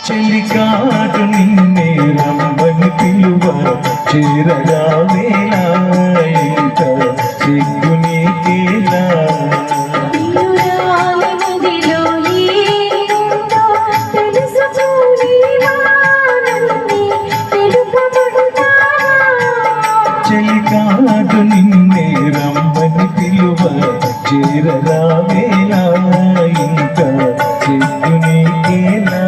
చెలికాటు నిన్నే రమ్మని పిలువ చేరగా వేళ ఇంత సిగ్గు నీకేలా చెలికాటు నిన్నే రమ్మని పిలువ చేరగా వేళ ఇంత సిగ్గు నీకేలా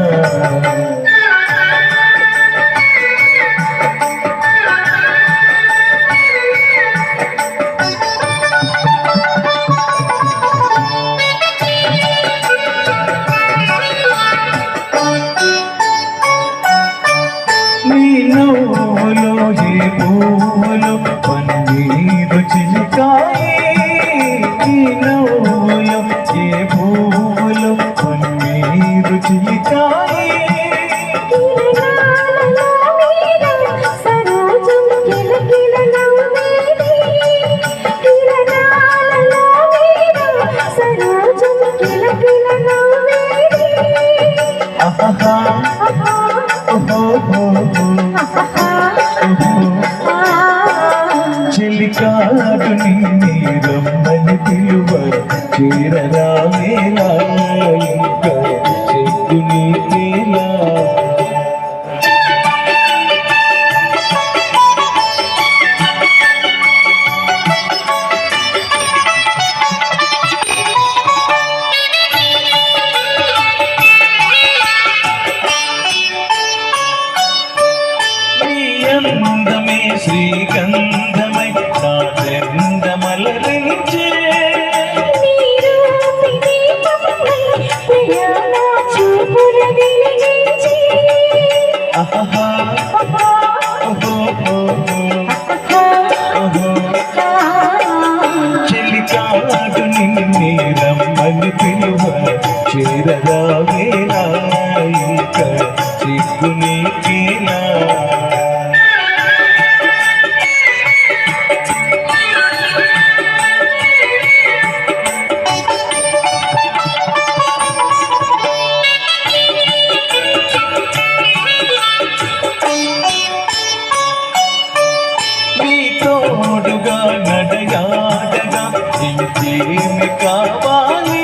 నవ్వులో ఏ పువ్వులు పన్నీరు చిలికాయి ఈ నవ్వులో ఏ పువ్వులు పన్నీరు చిలికాయి చెలికాడు నిన్నే రమ్మని పిలువ చేరరా వేళ ఇంకా చెట్టు నీకేలా అందమే శ్రీగంధమై నాదెందమలరించే చెలికాడు నిన్నే రమ్మని పిలువ చేరగా వేళ ఇంకా సిగ్గు నీకేలా తోడుగా నడయాడగా ఇంకేమి కావాలి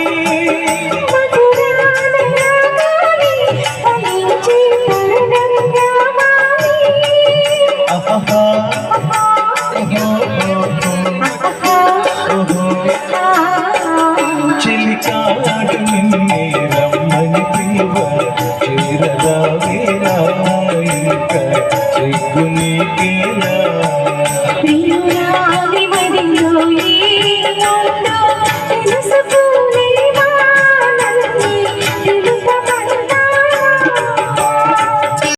చెలికాడు నిన్నే రమ్మని పిలువ చేరగా వేళ ఇంకా సిగ్గు నీకేలా ప్రియురాలి మదిలో ఏ ఉందో తెలుసుకో